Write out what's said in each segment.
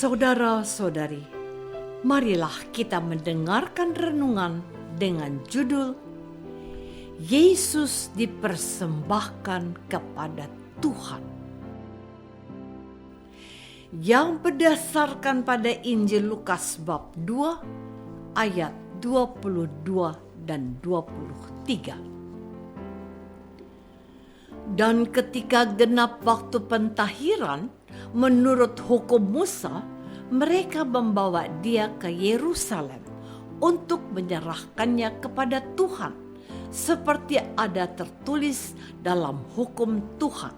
Saudara-saudari, marilah kita mendengarkan renungan dengan judul Yesus dipersembahkan kepada Tuhan, yang berdasarkan pada Injil Lukas bab 2 ayat 22 dan 23. Dan ketika genap waktu pentahiran menurut hukum Musa, mereka membawa dia ke Yerusalem untuk menyerahkannya kepada Tuhan, seperti ada tertulis dalam hukum Tuhan.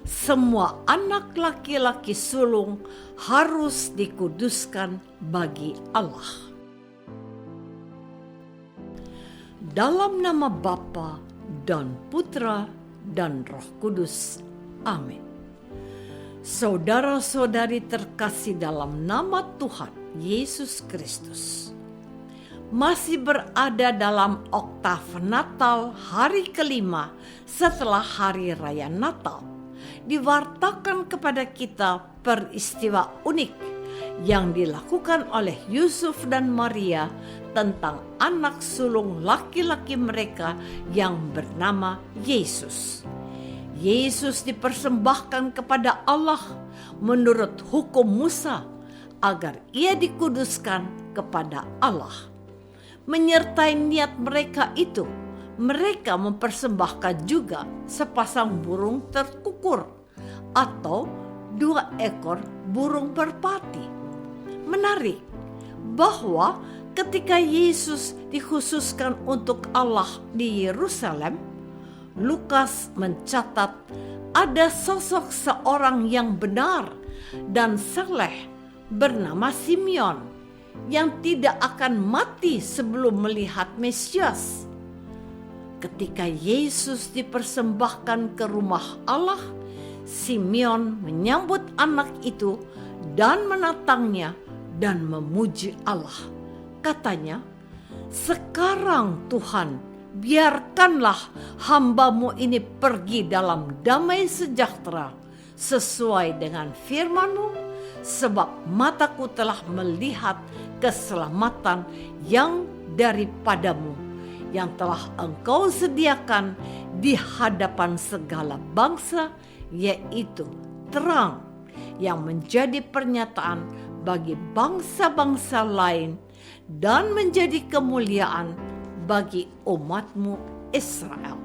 Semua anak laki-laki sulung harus dikuduskan bagi Allah. Dalam nama Bapa dan Putra dan Roh Kudus. Amin. Saudara-saudari terkasih dalam nama Tuhan Yesus Kristus, masih berada dalam oktav Natal hari kelima setelah Hari Raya Natal. Diwartakan kepada kita peristiwa unik yang dilakukan oleh Yusuf dan Maria tentang anak sulung laki-laki mereka yang bernama Yesus. Yesus dipersembahkan kepada Allah menurut hukum Musa agar ia dikuduskan kepada Allah. Menyertai niat mereka itu, mereka mempersembahkan juga sepasang burung terkukur atau 2 ekor burung merpati. Menarik bahwa ketika Yesus dikhususkan untuk Allah di Yerusalem, Lukas mencatat ada sosok seorang yang benar dan saleh bernama Simeon yang tidak akan mati sebelum melihat Mesias. Ketika Yesus dipersembahkan ke rumah Allah, Simeon menyambut anak itu dan menatangnya dan memuji Allah. Katanya, "Sekarang Tuhan, biarkanlah hamba-Mu ini pergi dalam damai sejahtera sesuai dengan firman-Mu, sebab mataku telah melihat keselamatan yang daripada-Mu, yang telah Engkau sediakan di hadapan segala bangsa, yaitu terang yang menjadi pernyataan bagi bangsa-bangsa lain dan menjadi kemuliaan bagi umat-Mu Israel."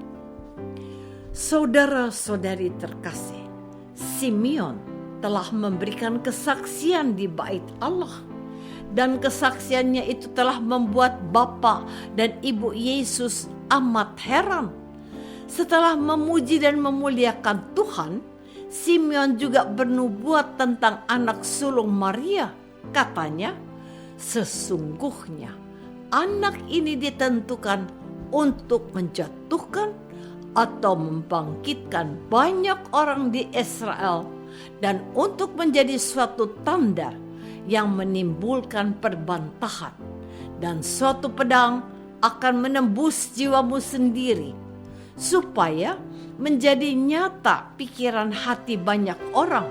Saudara-saudari terkasih, Simeon telah memberikan kesaksian di bait Allah, dan kesaksiannya itu telah membuat Bapa dan Ibu Yesus amat heran. Setelah memuji dan memuliakan Tuhan, Simeon juga bernubuat tentang anak sulung Maria. Katanya, "Sesungguhnya anak ini ditentukan untuk menjatuhkan atau membangkitkan banyak orang di Israel dan untuk menjadi suatu tanda yang menimbulkan perbantahan, dan suatu pedang akan menembus jiwamu sendiri, supaya menjadi nyata pikiran hati banyak orang."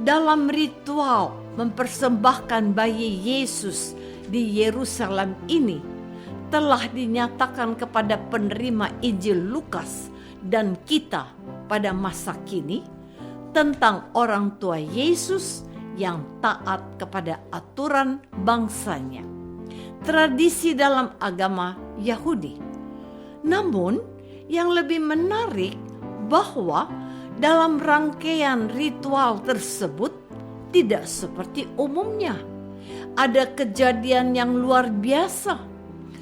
Dalam ritual mempersembahkan bayi Yesus di Yerusalem ini telah dinyatakan kepada penerima Injil Lukas dan kita pada masa kini tentang orang tua Yesus yang taat kepada aturan bangsanya, tradisi dalam agama Yahudi. Namun yang lebih menarik bahwa dalam rangkaian ritual tersebut tidak seperti umumnya. Ada kejadian yang luar biasa.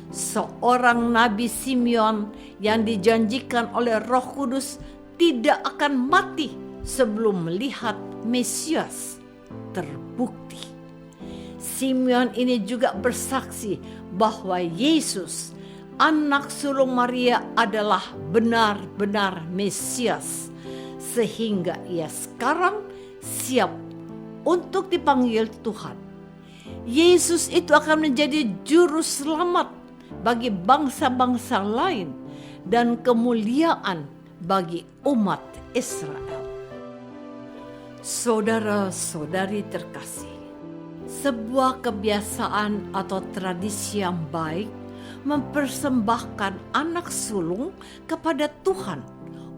Seorang Nabi Simeon yang dijanjikan oleh Roh Kudus tidak akan mati sebelum melihat Mesias terbukti. Simeon ini juga bersaksi bahwa Yesus, anak sulung Maria, adalah benar-benar Mesias, sehingga ia sekarang siap untuk dipanggil Tuhan. Yesus itu akan menjadi juru selamat bagi bangsa-bangsa lain dan kemuliaan bagi umat Israel. Saudara-saudari terkasih, sebuah kebiasaan atau tradisi yang baik mempersembahkan anak sulung kepada Tuhan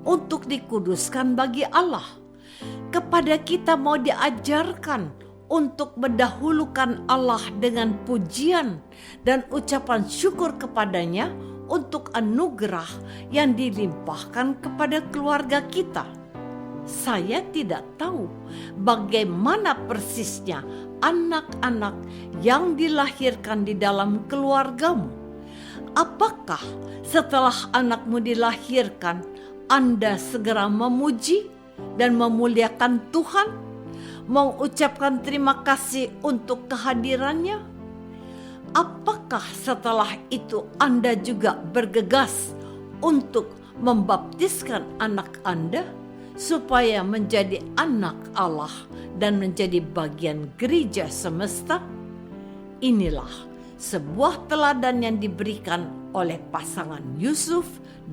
untuk dikuduskan bagi Allah. Kepada kita mau diajarkan untuk mendahulukan Allah dengan pujian dan ucapan syukur kepadanya untuk anugerah yang dilimpahkan kepada keluarga kita. Saya tidak tahu bagaimana persisnya anak-anak yang dilahirkan di dalam keluargamu. Apakah setelah anakmu dilahirkan, Anda segera memuji dan memuliakan Tuhan, mengucapkan terima kasih untuk kehadirannya? Apakah setelah itu Anda juga bergegas untuk membaptiskan anak Anda supaya menjadi anak Allah dan menjadi bagian gereja semesta? Inilah sebuah teladan yang diberikan oleh pasangan Yusuf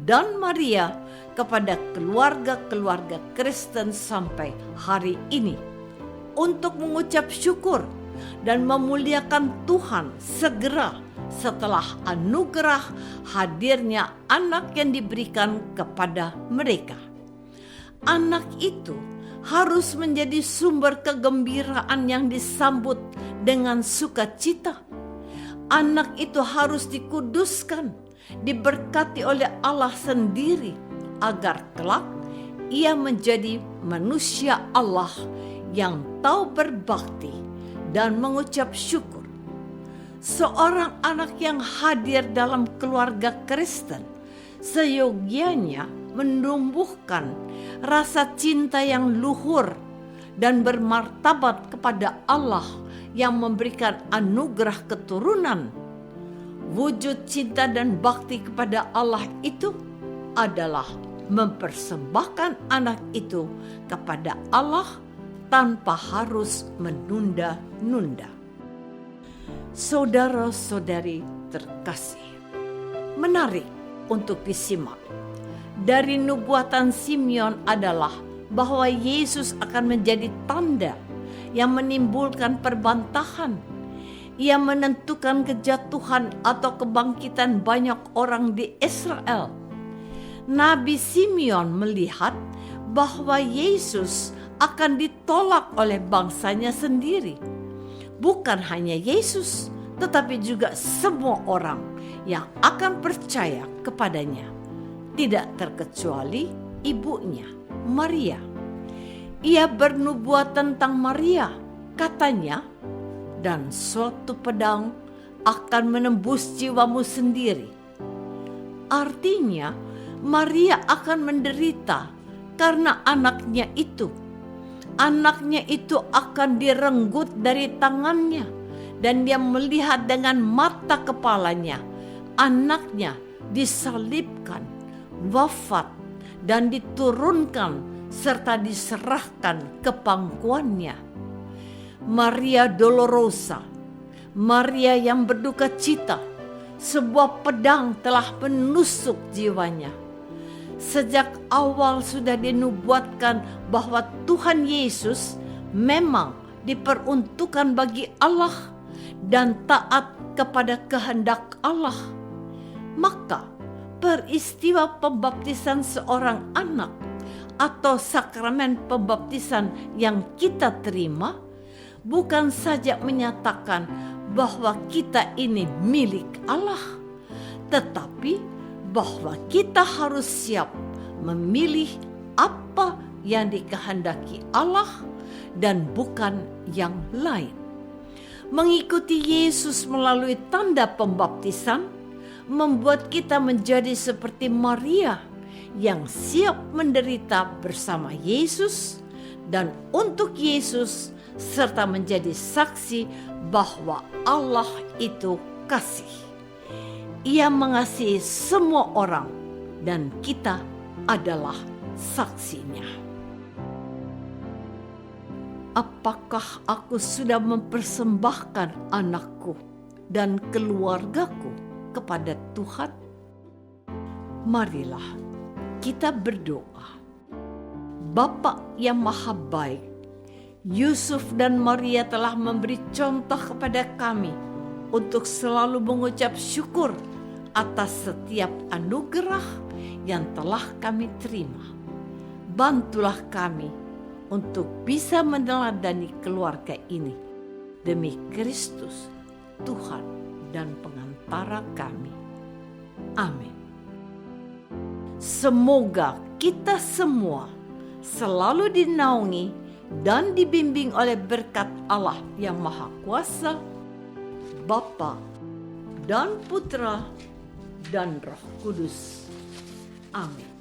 dan Maria kepada keluarga-keluarga Kristen sampai hari ini untuk mengucap syukur dan memuliakan Tuhan segera setelah anugerah hadirnya anak yang diberikan kepada mereka. Anak itu harus menjadi sumber kegembiraan yang disambut dengan sukacita. Anak itu harus dikuduskan, diberkati oleh Allah sendiri agar kelak ia menjadi manusia Allah yang tahu berbakti dan mengucap syukur. Seorang anak yang hadir dalam keluarga Kristen seyogianya menumbuhkan rasa cinta yang luhur dan bermartabat kepada Allah yang memberikan anugerah keturunan. Wujud cinta dan bakti kepada Allah itu adalah mempersembahkan anak itu kepada Allah tanpa harus menunda-nunda. Saudara-saudari terkasih, menarik untuk disimak. Dari nubuatan Simeon adalah bahwa Yesus akan menjadi tanda yang menimbulkan perbantahan. Ia menentukan kejatuhan atau kebangkitan banyak orang di Israel. Nabi Simeon melihat bahwa Yesus akan ditolak oleh bangsanya sendiri. Bukan hanya Yesus, tetapi juga semua orang yang akan percaya kepadanya, tidak terkecuali ibunya, Maria. Ia bernubuat tentang Maria, katanya, dan suatu pedang akan menembus jiwamu sendiri. Artinya, Maria akan menderita karena anaknya itu. Anaknya itu akan direnggut dari tangannya, dan dia melihat dengan mata kepalanya anaknya disalibkan, wafat, dan diturunkan serta diserahkan ke pangkuannya. Maria Dolorosa, Maria yang berduka cita, sebuah pedang telah menusuk jiwanya. Sejak awal sudah dinubuatkan bahwa Tuhan Yesus memang diperuntukkan bagi Allah dan taat kepada kehendak Allah. Maka peristiwa pembaptisan seorang anak atau sakramen pembaptisan yang kita terima bukan saja menyatakan bahwa kita ini milik Allah, tetapi bahwa kita harus siap memilih apa yang dikehendaki Allah dan bukan yang lain. Mengikuti Yesus melalui tanda pembaptisan membuat kita menjadi seperti Maria yang siap menderita bersama Yesus dan untuk Yesus, serta menjadi saksi bahwa Allah itu kasih. Ia mengasihi semua orang dan kita adalah saksinya. Apakah aku sudah mempersembahkan anakku dan keluargaku kepada Tuhan? Marilah kita berdoa. Bapa yang Maha Baik, Yusuf dan Maria telah memberi contoh kepada kami untuk selalu mengucap syukur atas setiap anugerah yang telah kami terima. Bantulah kami untuk bisa meneladani keluarga ini demi Kristus, Tuhan dan pengantara kami. Amin. Semoga kita semua selalu dinaungi dan dibimbing oleh berkat Allah yang Maha Kuasa, Bapa dan Putra dan Roh Kudus. Amin.